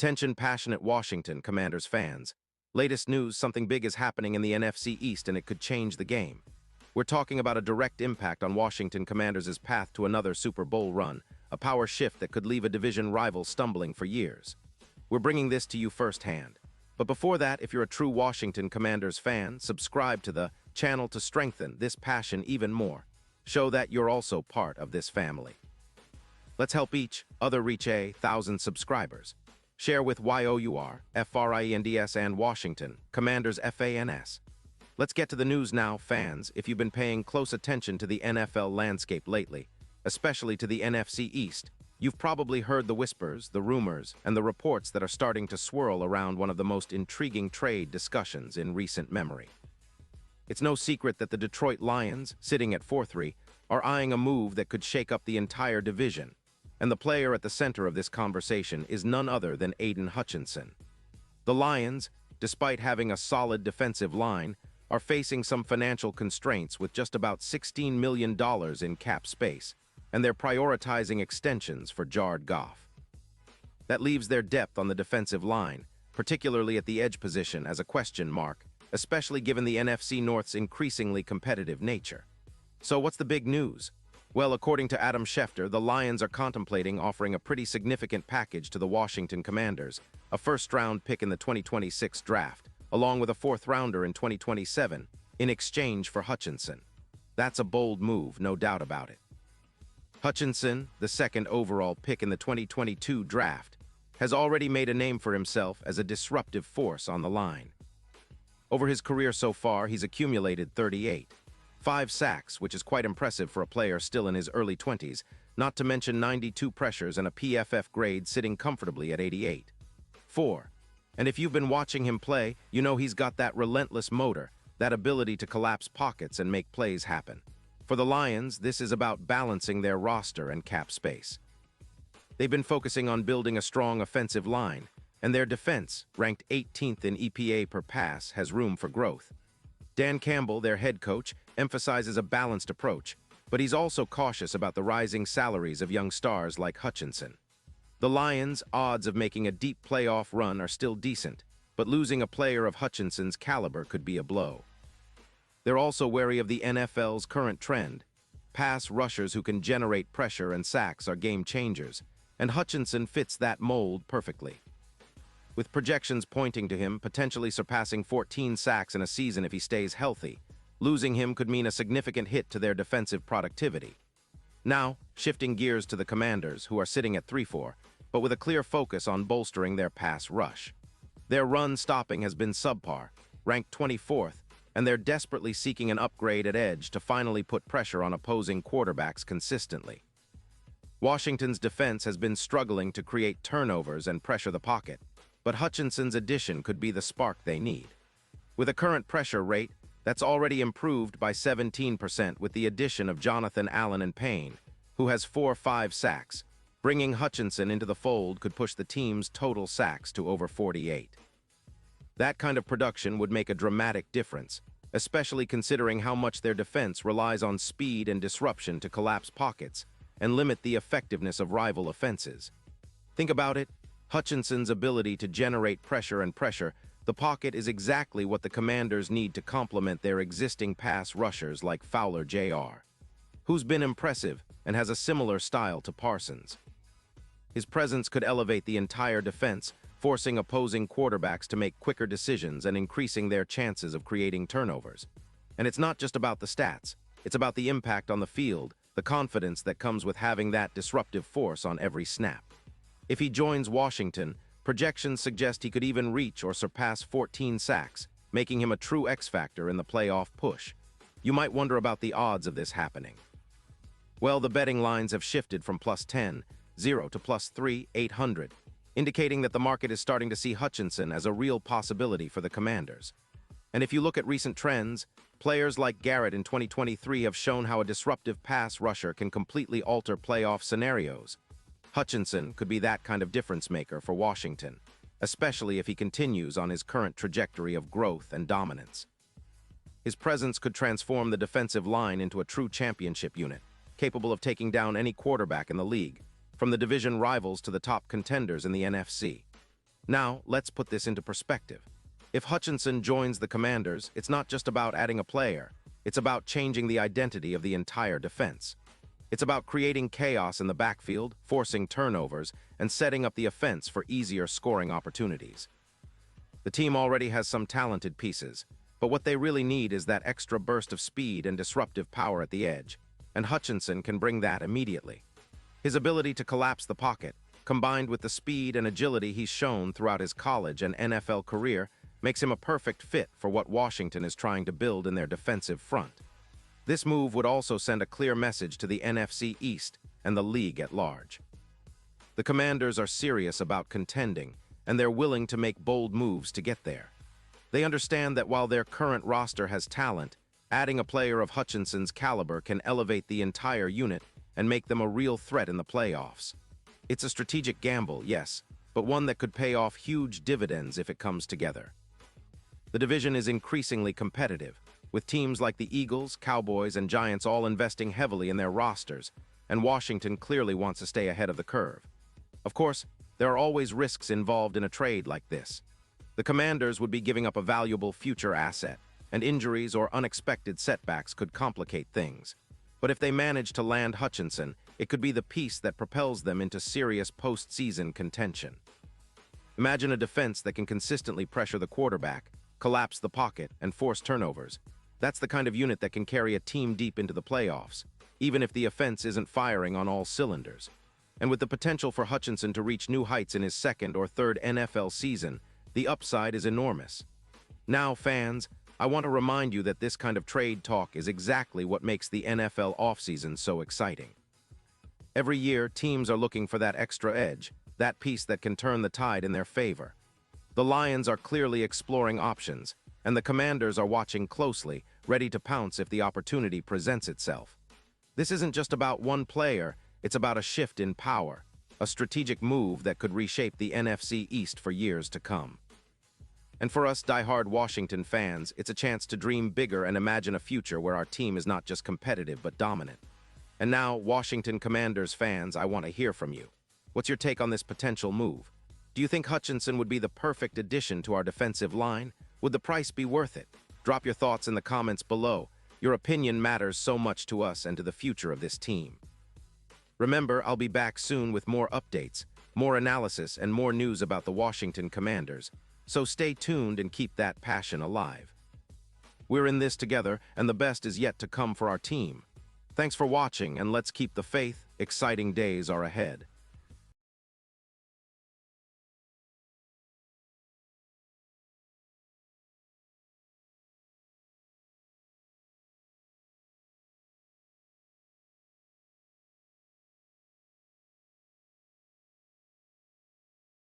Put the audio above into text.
Attention passionate Washington Commanders fans. Latest news, something big is happening in the NFC East and it could change the game. We're talking about a direct impact on Washington Commanders' path to another Super Bowl run, a power shift that could leave a division rival stumbling for years. We're bringing this to you firsthand. But before that, if you're a true Washington Commanders fan, subscribe to the channel to strengthen this passion even more. Show that you're also part of this family. Let's help each other reach 1,000 subscribers. Share with YOUR, FRIENDS and Washington, Commanders FANS. Let's get to the news now, fans. If you've been paying close attention to the NFL landscape lately, especially to the NFC East, you've probably heard the whispers, the rumors, and the reports that are starting to swirl around one of the most intriguing trade discussions in recent memory. It's no secret that the Detroit Lions, sitting at 4-3, are eyeing a move that could shake up the entire division. And the player at the center of this conversation is none other than Aidan Hutchinson. The Lions, despite having a solid defensive line, are facing some financial constraints with just about $16 million in cap space, and they're prioritizing extensions for Jared Goff. That leaves their depth on the defensive line, particularly at the edge position, as a question mark, especially given the NFC North's increasingly competitive nature. So what's the big news? Well, according to Adam Schefter, the Lions are contemplating offering a pretty significant package to the Washington Commanders, a first-round pick in the 2026 draft, along with a fourth-rounder in 2027, in exchange for Hutchinson. That's a bold move, no doubt about it. Hutchinson, the second overall pick in the 2022 draft, has already made a name for himself as a disruptive force on the line. Over his career so far, he's accumulated 5 sacks, which is quite impressive for a player still in his early 20s, not to mention 92 pressures and a PFF grade sitting comfortably at 88.4. And if you've been watching him play, you know he's got that relentless motor, that ability to collapse pockets and make plays happen. For the Lions, this is about balancing their roster and cap space. They've been focusing on building a strong offensive line, and their defense, ranked 18th in EPA per pass, has room for growth. Dan Campbell, their head coach, emphasizes a balanced approach, but he's also cautious about the rising salaries of young stars like Hutchinson. The Lions' odds of making a deep playoff run are still decent, but losing a player of Hutchinson's caliber could be a blow. They're also wary of the NFL's current trend. Pass rushers who can generate pressure and sacks are game changers, and Hutchinson fits that mold perfectly. With projections pointing to him potentially surpassing 14 sacks in a season if he stays healthy, losing him could mean a significant hit to their defensive productivity. Now, shifting gears to the Commanders, who are sitting at 3-4, but with a clear focus on bolstering their pass rush. Their run stopping has been subpar, ranked 24th, and they're desperately seeking an upgrade at edge to finally put pressure on opposing quarterbacks consistently. Washington's defense has been struggling to create turnovers and pressure the pocket, but Hutchinson's addition could be the spark they need. With a current pressure rate that's already improved by 17% with the addition of Jonathan Allen and Payne, who has 5 sacks, bringing Hutchinson into the fold could push the team's total sacks to over 48. That kind of production would make a dramatic difference, especially considering how much their defense relies on speed and disruption to collapse pockets and limit the effectiveness of rival offenses. Think about it. Hutchinson's ability to generate pressure the pocket is exactly what the Commanders need to complement their existing pass rushers like Fowler Jr., who's been impressive and has a similar style to Parsons. His presence could elevate the entire defense, forcing opposing quarterbacks to make quicker decisions and increasing their chances of creating turnovers. And it's not just about the stats, it's about the impact on the field, the confidence that comes with having that disruptive force on every snap. If he joins Washington, projections suggest he could even reach or surpass 14 sacks, making him a true X-factor in the playoff push. You might wonder about the odds of this happening. Well, the betting lines have shifted from +10.0 to +3,800, indicating that the market is starting to see Hutchinson as a real possibility for the Commanders. And if you look at recent trends, players like Garrett in 2023 have shown how a disruptive pass rusher can completely alter playoff scenarios. Hutchinson could be that kind of difference maker for Washington, especially if he continues on his current trajectory of growth and dominance. His presence could transform the defensive line into a true championship unit, capable of taking down any quarterback in the league, from the division rivals to the top contenders in the NFC. Now, let's put this into perspective. If Hutchinson joins the Commanders, it's not just about adding a player. It's about changing the identity of the entire defense. It's about creating chaos in the backfield, forcing turnovers, and setting up the offense for easier scoring opportunities. The team already has some talented pieces, but what they really need is that extra burst of speed and disruptive power at the edge, and Hutchinson can bring that immediately. His ability to collapse the pocket, combined with the speed and agility he's shown throughout his college and NFL career, makes him a perfect fit for what Washington is trying to build in their defensive front. This move would also send a clear message to the NFC East and the league at large. The Commanders are serious about contending, and they're willing to make bold moves to get there. They understand that while their current roster has talent, adding a player of Hutchinson's caliber can elevate the entire unit and make them a real threat in the playoffs. It's a strategic gamble, yes, but one that could pay off huge dividends if it comes together. The division is increasingly competitive, with teams like the Eagles, Cowboys, and Giants all investing heavily in their rosters, and Washington clearly wants to stay ahead of the curve. Of course, there are always risks involved in a trade like this. The Commanders would be giving up a valuable future asset, and injuries or unexpected setbacks could complicate things. But if they manage to land Hutchinson, it could be the piece that propels them into serious postseason contention. Imagine a defense that can consistently pressure the quarterback, collapse the pocket, and force turnovers. That's the kind of unit that can carry a team deep into the playoffs, even if the offense isn't firing on all cylinders. And with the potential for Hutchinson to reach new heights in his second or third NFL season, the upside is enormous. Now, fans, I want to remind you that this kind of trade talk is exactly what makes the NFL offseason so exciting. Every year, teams are looking for that extra edge, that piece that can turn the tide in their favor. The Lions are clearly exploring options, and the Commanders are watching closely, ready to pounce if the opportunity presents itself. This isn't just about one player, it's about a shift in power, a strategic move that could reshape the NFC East for years to come. And for us die-hard Washington fans, it's a chance to dream bigger and imagine a future where our team is not just competitive but dominant. And now, Washington Commanders fans, I want to hear from you. What's your take on this potential move? Do you think Hutchinson would be the perfect addition to our defensive line? Would the price be worth it? Drop your thoughts in the comments below. Your opinion matters so much to us and to the future of this team. Remember, I'll be back soon with more updates, more analysis, and more news about the Washington Commanders. So stay tuned and keep that passion alive. We're in this together, and the best is yet to come for our team. Thanks for watching, and let's keep the faith. Exciting days are ahead.